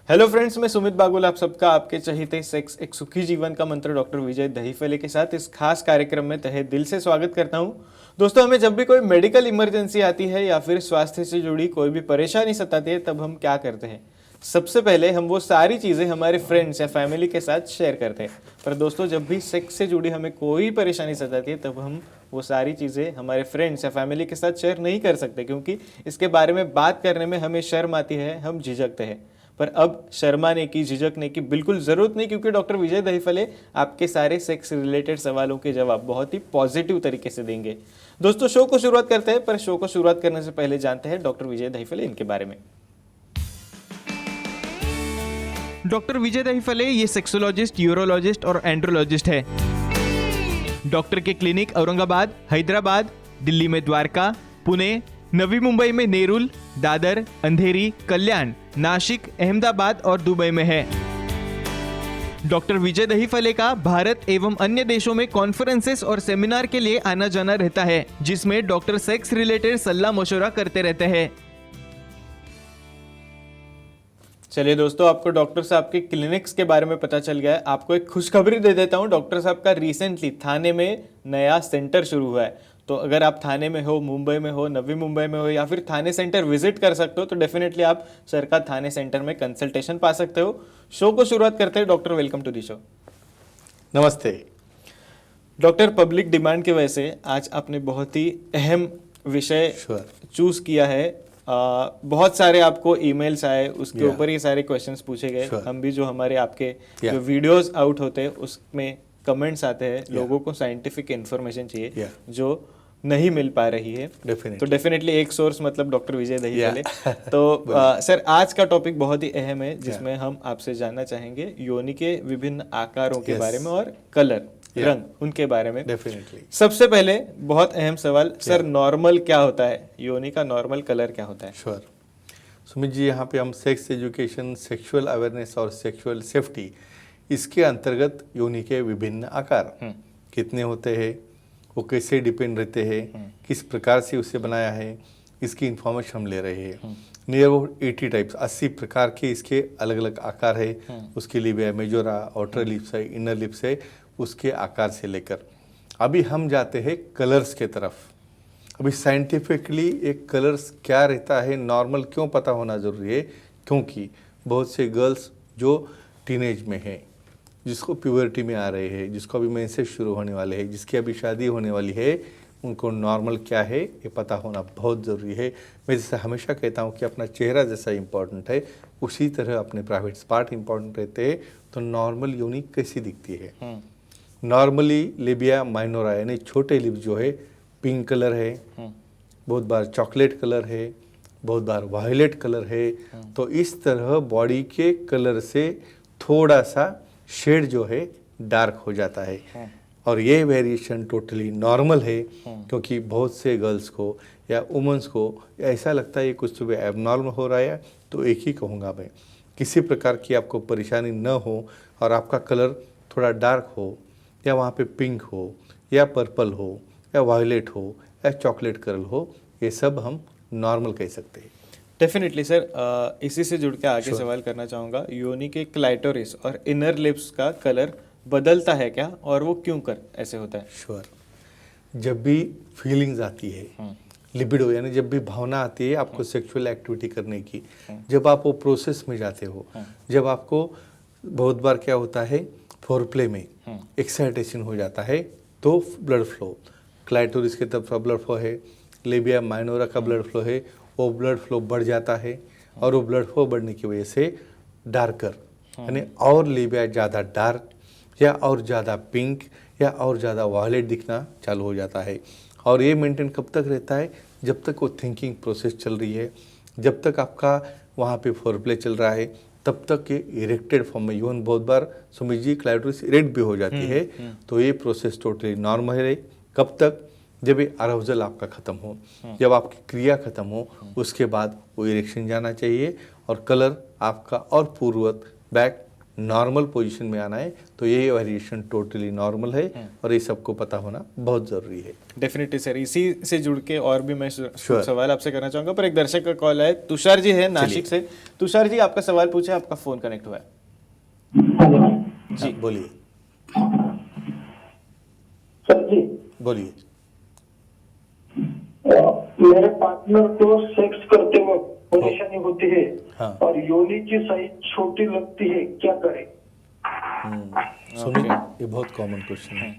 Hello friends, मैं सुमित बागुल आप सबका आपके चहीते सेक्स एक सुखी जीवन का मंत्र डॉक्टर विजय दहीफले के साथ इस खास कार्यक्रम में तहे दिल से स्वागत करता हूं। दोस्तों, हमें जब भी कोई मेडिकल इमरजेंसी आती है या फिर स्वास्थ्य से जुड़ी कोई भी परेशानी सताती है, तब हम क्या करते हैं? सबसे पहले हम वो सारी चीज़ें हमारे फ्रेंड्स या फैमिली के साथ शेयर करते हैं। पर दोस्तों, जब भी सेक्स से जुड़ी हमें कोई परेशानी सताती है, तब हम वो सारी चीज़ें हमारे फ्रेंड्स या फैमिली के साथ शेयर नहीं कर सकते, क्योंकि इसके बारे में बात करने में हमें शर्म आती है, हम झिझकते हैं। पर अब शर्माने की, झिझकने की बिल्कुल ज़रूरत नहीं, क्योंकि डॉक्टर विजय दहीफले आपके सारे सेक्स रिलेटेड सवालों के जवाब बहुत ही पॉजिटिव तरीके से देंगे। दोस्तों, शो को शुरुआत करते हैं, पर शो को शुरुआत करने से पहले जानते हैं डॉक्टर विजय दहीफले इनके बारे में। डॉक्टर विजय दहीफले ये सेक्सोलॉजिस्ट, यूरोलॉजिस्ट और एंड्रोलॉजिस्ट है। डॉक्टर के क्लिनिक औरंगाबाद, हैदराबाद, दिल्ली में द्वारका, पुणे, नवी मुंबई में नेरुल, दादर, अंधेरी, कल्याण, नासिक, अहमदाबाद और दुबई में है। डॉक्टर विजय दहीफले का भारत एवं अन्य देशों में कॉन्फ्रेंसेस और सेमिनार के लिए आना जाना रहता है, जिसमें डॉक्टर सेक्स रिलेटेड सलाह मशवरा करते रहते हैं। चलिए दोस्तों, आपको डॉक्टर साहब के क्लिनिक्स के बारे में पता चल गया है। आपको एक खुशखबरी दे देता हूँ। डॉक्टर साहब का रिसेंटली थाने में नया सेंटर शुरू हुआ है। तो अगर आप थाने में हो, मुंबई में हो, नवी मुंबई में हो या फिर थाने सेंटर विजिट कर सकते हो, तो डेफिनेटली आप सर का थाने सेंटर में कंसल्टेशन पा सकते हो। शो को शुरुआत करते हैं। Doctor, welcome to the show. नमस्ते डॉक्टर, पब्लिक डिमांड की वजह से आज आपने बहुत ही अहम विषय चूज किया है। बहुत सारे आपको ईमेल्स आए, उसके ऊपर ये सारे क्वेश्चंस पूछे गए। हम भी जो हमारे आपके जो वीडियोस आउट होते हैं उसमें कमेंट्स आते हैं, लोगों को साइंटिफिक इंफॉर्मेशन चाहिए जो नहीं मिल पा रही है। तो डेफिनेटली एक सोर्स मतलब डॉक्टर विजय दहीफले। तो सर, आज का टॉपिक बहुत ही अहम है, जिसमें हम आपसे जानना चाहेंगे योनि के विभिन्न आकारों के बारे में और कलर, रंग, उनके बारे में। डेफिनेटली सबसे पहले बहुत अहम सवाल, सर नॉर्मल क्या होता है? योनि का नॉर्मल कलर क्या होता है? श्योर सुमित जी, यहाँ पे हम सेक्स एजुकेशन, सेक्सुअल अवेयरनेस और सेक्सुअल सेफ्टी, इसके अंतर्गत योनि के विभिन्न आकार कितने होते हैं, वो कैसे डिपेंड रहते हैं, किस प्रकार से उसे बनाया है, इसकी इंफॉर्मेशन हम ले रहे हैं। नियर अबाउट 80 टाइप्स, 80 प्रकार के इसके अलग अलग आकार है। उसके लिए मेजोरा, आउटर लिप्स है, इनर लिप्स है, उसके आकार से लेकर अभी हम जाते हैं कलर्स के तरफ। अभी साइंटिफिकली एक कलर्स क्या रहता है, नॉर्मल क्यों पता होना ज़रूरी है, क्योंकि बहुत से गर्ल्स जो टीनेज में हैं, जिसको प्यूबर्टी में आ रहे हैं, जिसको अभी मेंसेस शुरू होने वाले हैं, जिसकी अभी शादी होने वाली है, उनको नॉर्मल क्या है ये पता होना बहुत ज़रूरी है। मैं जैसे हमेशा कहता हूँ कि अपना चेहरा जैसा इम्पॉर्टेंट है, उसी तरह अपने प्राइवेट पार्ट इम्पॉर्टेंट रहते हैं। तो नॉर्मल योनि कैसी दिखती है? नॉर्मली लेबिया माइनोरा यानी छोटे लिप्स जो है पिंक कलर है, बहुत बार चॉकलेट कलर है, बहुत बार वायलेट कलर है। तो इस तरह बॉडी के कलर से थोड़ा सा शेड जो है डार्क हो जाता है। और ये वेरिएशन टोटली नॉर्मल है, क्योंकि बहुत से गर्ल्स को या वुमेंस को ऐसा लगता है ये कुछ तो एबनॉर्मल हो रहा है। तो एक ही कहूँगा मैं, किसी प्रकार की आपको परेशानी न हो और आपका कलर थोड़ा डार्क हो, या वहाँ पे पिंक हो, या पर्पल हो, या वायलेट हो, या चॉकलेट कलर हो, ये सब हम नॉर्मल कह सकते हैं। डेफिनेटली सर, इसी से जुड़ के आगे सवाल करना चाहूँगा, योनि के क्लाइटोरिस और इनर लिप्स का कलर बदलता है क्या, और वो क्यों कर ऐसे होता है? श्योर जब भी फीलिंग्स आती है, लिबिडो यानी जब भी भावना आती है आपको सेक्सुअल एक्टिविटी करने की, जब आप वो प्रोसेस में जाते हो, जब आपको बहुत बार क्या होता है फोरप्ले में एक्साइटेशन हो जाता है, तो ब्लड फ्लो क्लाइटोरिस की तरफ ब्लड फ्लो है, लेबिया माइनोरा का ब्लड फ्लो है, वो ब्लड फ्लो बढ़ जाता है। और वो ब्लड फ्लो बढ़ने की वजह से डार्कर यानी और लेबिया ज़्यादा डार्क या और ज़्यादा पिंक या और ज़्यादा वायलेट दिखना चालू हो जाता है। और ये मेंटेन कब तक रहता है? जब तक वो थिंकिंग प्रोसेस चल रही है, जब तक आपका वहाँ पे फोरप्ले चल रहा है, तब तक ये इरेक्टेड फॉर्म में, इवन बहुत बार सुमित जी क्लाइटोरिस इरेक्ट भी हो जाती है। तो ये प्रोसेस टोटली नॉर्मल है। कब तक? जब ये अराउजल आपका ख़त्म हो, जब आपकी क्रिया ख़त्म हो, उसके बाद वो इरेक्शन जाना चाहिए और कलर आपका और पूर्ववत बैक नॉर्मल पोजीशन में आना है, तो ये वेरिएशन टोटली नॉर्मल है और ये सबको पता होना बहुत ज़रूरी है। डेफिनेटली सर, इसी से जुड़ के और भी मैं सवाल आपसे करना चाहूंगा, पर एक दर्शक का कॉल है, तुषार जी है नासिक से। तुषार जी, आपका सवाल पूछे, आपका फोन कनेक्ट हुआ है जी, बोलिए। सर जी, बोलिए। मेरे पार्टनर को सेक्स करते वक्त परेशानी होती है हाँ। और योनि की साइज छोटी लगती है, क्या करें? सुमित, ये बहुत कॉमन क्वेश्चन है।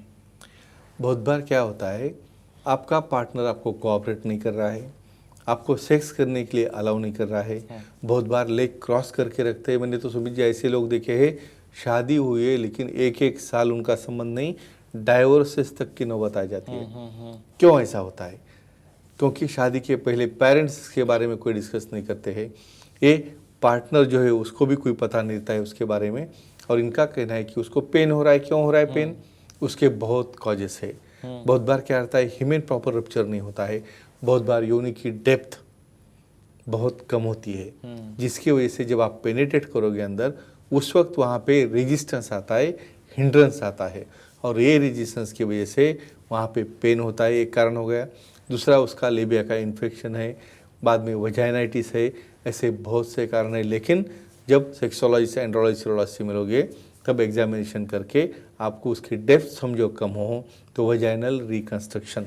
बहुत बार क्या होता है, आपका पार्टनर आपको कोऑपरेट नहीं कर रहा है, आपको सेक्स करने के लिए अलाउ नहीं कर रहा है, बहुत बार लेग क्रॉस करके रखते हैं। मैंने तो सुमित जी ऐसे लोग देखे हैं, शादी हुई है लेकिन एक एक साल उनका संबंध नहीं, डाइवोर्सेस तक की नौबत आ जाती है। क्यों ऐसा होता है? क्योंकि शादी के पहले पेरेंट्स के बारे में कोई डिस्कस नहीं करते हैं, ये पार्टनर जो है उसको भी कोई पता नहीं रहता है उसके बारे में, और इनका कहना है कि उसको पेन हो रहा है। क्यों हो रहा है पेन? उसके बहुत कॉजेस है। बहुत बार क्या रहता है, हीमेन प्रॉपर रप्चर नहीं होता है, बहुत बार योनि की डेप्थ बहुत कम होती है, जिसकी वजह से जब आप पेनिट्रेट करोगे अंदर, उस वक्त वहाँ पे रेजिस्टेंस आता है, हिंड्रेंस आता है, और ये रेजिस्टेंस की वजह से वहाँ पे पेन होता है, एक कारण हो गया। दूसरा, उसका लेबिया का इन्फेक्शन है, बाद में वजाइनाइटिस है, ऐसे बहुत से कारण है। लेकिन जब सेक्सोलॉजी से एंड्रोलॉजी सीरोलॉजी से मिलोगे, तब एग्जामिनेशन करके आपको उसकी डेप्थ समझो कम हो तो वजाइनल रिकंस्ट्रक्शन,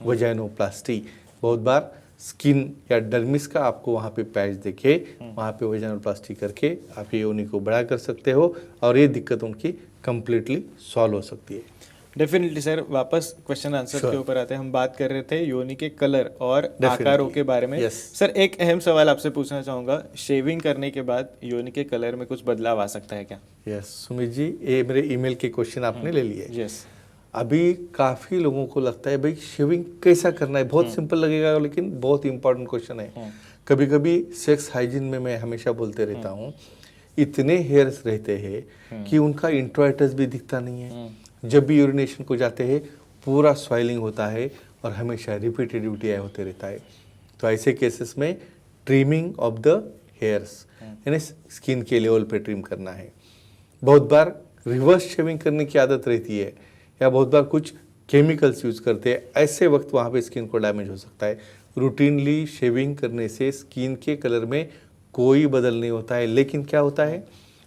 वजाइनोप्लास्टी, बहुत बार स्किन या डर्मिस का आपको वहाँ पे पैच देके वहाँ पे वजाइनोप्लास्टी करके आप ये योनि को बड़ा कर सकते हो, और ये दिक्कत उनकी कंप्लीटली सॉल्व हो सकती है। डेफिनेटली सर, वापस क्वेश्चन आंसर के ऊपर आते हैं। हम बात कर रहे थे योनि के कलर और आकारों के बारे में। सर, एक अहम सवाल आपसे पूछना चाहूंगा, शेविंग करने के बाद योनि के कलर में कुछ बदलाव आ सकता है क्या? यस सुमित जी, ये मेरे ईमेल के क्वेश्चन आपने ले लिए। यस। अभी काफ़ी लोगों को लगता है भाई शेविंग कैसा करना है, बहुत सिंपल लगेगा, लेकिन बहुत इंपॉर्टेंट क्वेश्चन है। कभी कभी सेक्स हाइजीन में मैं हमेशा बोलते रहता हूँ, इतने हेयर्स रहते हैं कि उनका इंट्रोइटस भी दिखता नहीं है। जब भी यूरिनेशन को जाते हैं पूरा स्वेलिंग होता है और हमेशा रिपीटेड यूटीआई होते रहता है। तो ऐसे केसेस में ट्रिमिंग ऑफ द हेयर्स, यानी स्किन के लेवल पे ट्रिम करना है। बहुत बार रिवर्स शेविंग करने की आदत रहती है, या बहुत बार कुछ केमिकल्स यूज करते हैं, ऐसे वक्त वहाँ पे स्किन को डैमेज हो सकता है। रूटीनली शेविंग करने से स्किन के कलर में कोई बदल नहीं होता है, लेकिन क्या होता है,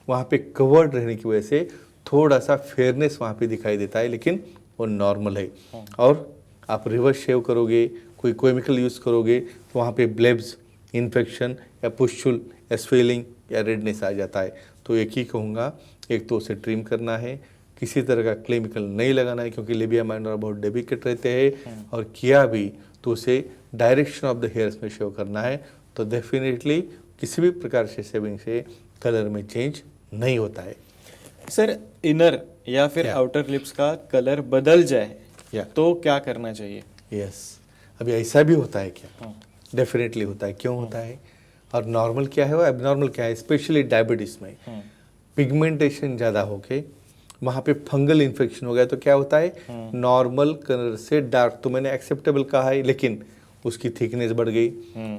वहाँ पे कवर्ड रहने की वजह से थोड़ा सा फेयरनेस वहाँ पे दिखाई देता है, लेकिन वो नॉर्मल है। और आप रिवर्स शेव करोगे, कोई केमिकल यूज़ करोगे, तो वहाँ पे ब्लेब्स, इन्फेक्शन या पुस्चुल या स्वेलिंग या रेडनेस आ जाता है। तो एक ही कहूँगा, एक तो उसे ट्रिम करना है, किसी तरह का केमिकल नहीं लगाना है, क्योंकि लेबिया माइनर बहुत डेलिकेट रहते हैं, और किया भी तो उसे डायरेक्शन ऑफ द हेयर्स में शेव करना है। तो डेफिनेटली किसी भी प्रकार से शेविंग से कलर में चेंज नहीं होता है। सर, इनर या फिर आउटर लिप्स का कलर बदल जाए तो क्या करना चाहिए? यस, अभी ऐसा भी होता है क्या? डेफिनेटली होता है। क्यों होता है, और नॉर्मल क्या है और एबनॉर्मल क्या है? स्पेशली डायबिटीज में पिगमेंटेशन ज़्यादा होके वहाँ पे फंगल इन्फेक्शन हो गया तो क्या होता है, नॉर्मल कलर से डार्क, तो मैंने एक्सेप्टेबल कहा है, लेकिन उसकी थिकनेस बढ़ गई,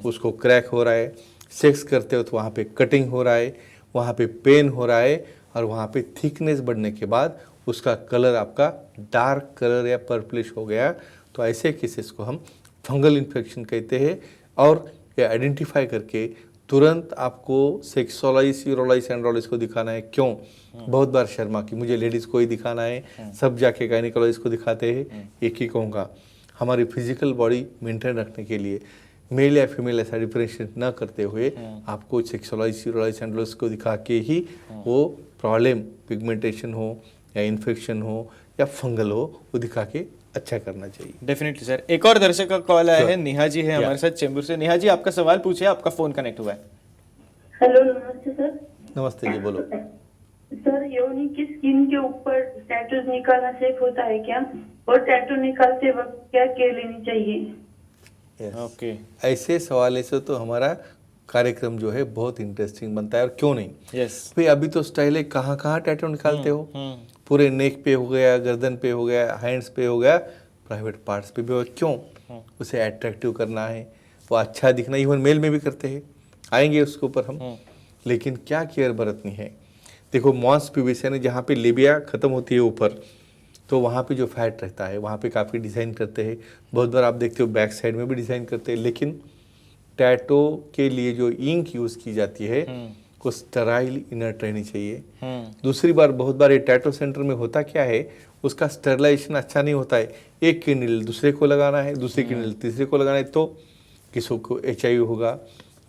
उसको क्रैक हो रहा है, सेक्स करते हो तो वहाँ पे कटिंग हो रहा है, वहाँ पे पेन हो रहा है, और वहाँ पे थिकनेस बढ़ने के बाद उसका कलर आपका डार्क कलर या पर्पलिश हो गया। तो ऐसे केसेस को हम फंगल इन्फेक्शन कहते हैं, और ये आइडेंटिफाई करके तुरंत आपको सेक्सोलॉजिस्ट, यूरोलॉजिस्ट, एंड्रोलॉजिस्ट को दिखाना है। क्यों? बहुत बार शर्मा की मुझे लेडीज़ को ही दिखाना है, सब जाके गायनिकोलॉजिस्ट को दिखाते हैं। एक ही कहूँगा, हमारी फिजिकल बॉडी मेंटेन रखने के लिए मेल या फीमेल ऐसा डिफरेंशिएट न करते हुए आपको सेक्सोलॉजिस्ट, यूरोलॉजिस्ट, एंड्रोलॉजिस्ट को दिखा के ही वो प्रॉब्लम, पिगमेंटेशन हो या इन्फेक्शन हो या फंगल हो, वो दिखा के अच्छा करना चाहिए। Definitely sir. एक और दर्शक का कॉल आया है, नेहा जी है हमारे साथ चेंबूर से। नेहा जी, आपका सवाल पूछिए, आपका फोन कनेक्ट हुआ है। हेलो, नमस्ते सर। नमस्ते जी, बोलो। सर, योनि की स्किन के ऊपर टैटूज निकालना सेफ होता है क्या, और टैटू निकालते वक्त क्या केयर लेनी चाहिए? ओके। ऐसे सवाल से तो हमारा कार्यक्रम जो है बहुत इंटरेस्टिंग बनता है, और क्यों नहीं। यस। भाई अभी तो स्टाइल है, कहाँ कहाँ टैटू निकालते हो, पूरे नेक पे हो गया, गर्दन पे हो गया, हैंड्स पे हो गया, प्राइवेट पार्ट्स पे भी हो। क्यों? उसे अट्रैक्टिव करना है, वो अच्छा दिखना, इवन मेल में भी करते हैं, आएंगे उसके ऊपर हम। लेकिन क्या केयर बरतनी है? देखो मॉन्स प्यूबिस यानी जहाँ पे लेबिया खत्म होती है ऊपर, तो वहाँ पे जो फैट रहता है वहाँ पे काफ़ी डिज़ाइन करते हैं। बहुत बार आप देखते हो बैक साइड में भी डिज़ाइन करते हैं, लेकिन टैटो के लिए जो इंक यूज़ की जाती है वो स्टराइल इनर्ट रहनी चाहिए। दूसरी बार बहुत बार ये टैटो सेंटर में होता क्या है, उसका स्टरलाइजेशन अच्छा नहीं होता है। एक की नीडल दूसरे को लगाना है, दूसरे की नीडल तीसरे को लगाना है, तो किसी को HIV होगा,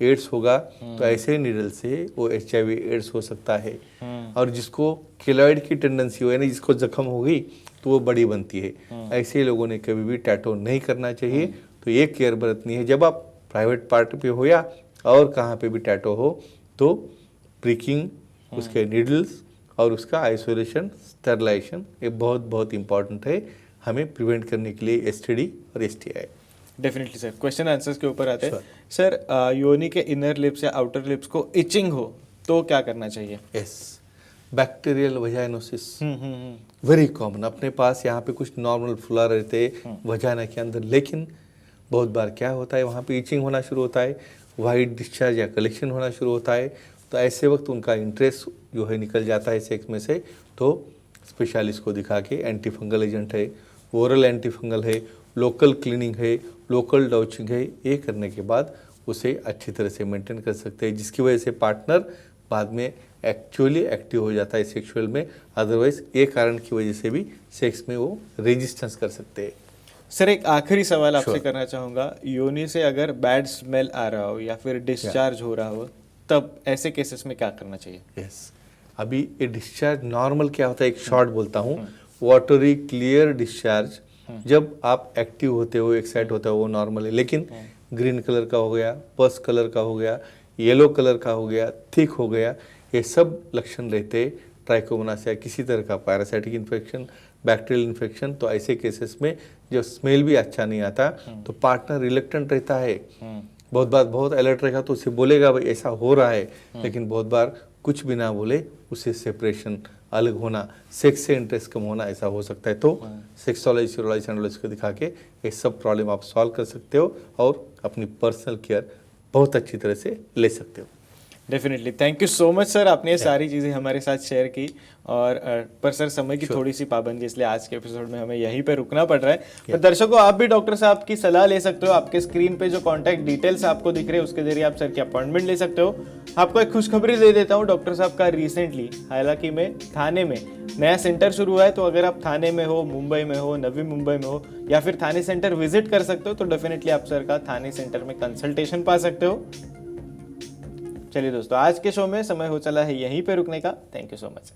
एड्स होगा, तो ऐसे नीडल से वो HIV एड्स हो सकता है। और जिसको केलॉइड की टेंडेंसी हो, यानी जिसको जख्म होगी तो वो बड़ी बनती है, ऐसे लोगों ने कभी भी टैटो नहीं करना चाहिए। तो ये केयर बरतनी है जब आप प्राइवेट पार्ट पे हो या और कहाँ पे भी टैटो हो, तो प्रिकिंग, उसके नीडल्स और उसका आइसोलेशन, स्टरलाइजेशन, ये बहुत बहुत इंपॉर्टेंट है हमें प्रिवेंट करने के लिए STD और STI। Definitely sir, question answers के ऊपर आते हैं। सर योनि के इनर लिप्स या आउटर लिप्स को इचिंग हो तो क्या करना चाहिए? Yes, bacterial vaginosis very common. अपने पास यहाँ पे कुछ नॉर्मल फ्लूरा रहते वजाइना के अंदर, लेकिन बहुत बार क्या होता है वहाँ पे इचिंग होना शुरू होता है, वाइट डिस्चार्ज या कलेक्शन होना शुरू होता है। तो ऐसे वक्त उनका इंटरेस्ट जो है निकल जाता है सेक्स में से, तो स्पेशलिस्ट को दिखा के एंटी फंगल एजेंट है, ओरल एंटी फंगल है, लोकल क्लीनिंग है, लोकल डाउचिंग है, ये करने के बाद उसे अच्छी तरह से मेंटेन कर सकते हैं, जिसकी वजह से पार्टनर बाद में एक्चुअली एक्टिव हो जाता है सेक्सुअल में। अदरवाइज एक कारण की वजह से भी सेक्स में वो रेजिस्टेंस कर सकते हैं। सर एक आखिरी सवाल आपसे करना चाहूँगा, योनि से अगर बैड स्मेल आ रहा हो या फिर डिस्चार्ज हो रहा हो, तब ऐसे केसेस में क्या करना चाहिए? यस, अभी ये डिस्चार्ज नॉर्मल क्या होता है, एक शॉर्ट बोलता हूँ, वाटरी क्लियर डिस्चार्ज जब आप एक्टिव होते हो, एक्साइट होते हो, वो नॉर्मल है। लेकिन ग्रीन कलर का हो गया, पर्स कलर का हो गया, येलो कलर का हो गया, थिक हो गया, ये सब लक्षण रहते ट्राइकोमोनास या किसी तरह का पैरासाइटिक इन्फेक्शन, बैक्टीरियल इन्फेक्शन। तो ऐसे केसेस में जब स्मेल भी अच्छा नहीं आता तो पार्टनर रिलेक्टेंट रहता है, बहुत बार बहुत अलर्ट रहेगा, तो उसे बोलेगा भाई ऐसा हो रहा है, लेकिन बहुत बार कुछ भी ना बोले, उसे सेपरेशन, अलग होना, सेक्स से इंटरेस्ट कम होना, ऐसा हो सकता है। तो सेक्सोलॉजी, यूरोलॉजी, एंडोलॉजी को दिखा के ये सब प्रॉब्लम आप सॉल्व कर सकते हो और अपनी पर्सनल केयर बहुत अच्छी तरह से ले सकते हो। Definitely, thank you so much sir, आपने ये सारी चीज़ें हमारे साथ शेयर की। और पर सर समय की थोड़ी सी पाबंदी, इसलिए आज के एपिसोड में हमें यहीं पे रुकना पड़ रहा है। पर दर्शकों, आप भी डॉक्टर साहब की सलाह ले सकते हो। आपके स्क्रीन पे जो कॉन्टैक्ट डिटेल्स आपको दिख रहे हैं उसके जरिए आप सर की अपॉइंटमेंट ले सकते हो। आपको एक खुशखबरी दे देता हूँ, डॉक्टर साहब का रिसेंटली हालांकि में थाने में नया सेंटर शुरू हुआ है। तो अगर आप थाने में हो, मुंबई में हो, नवी मुंबई में हो, या फिर थाने सेंटर विजिट कर सकते हो, तो डेफिनेटली आप सर का थाने सेंटर में कंसल्टेशन पा सकते हो। चलिए दोस्तों, आज के शो में समय हो चला है यहीं पे रुकने का। Thank you so much.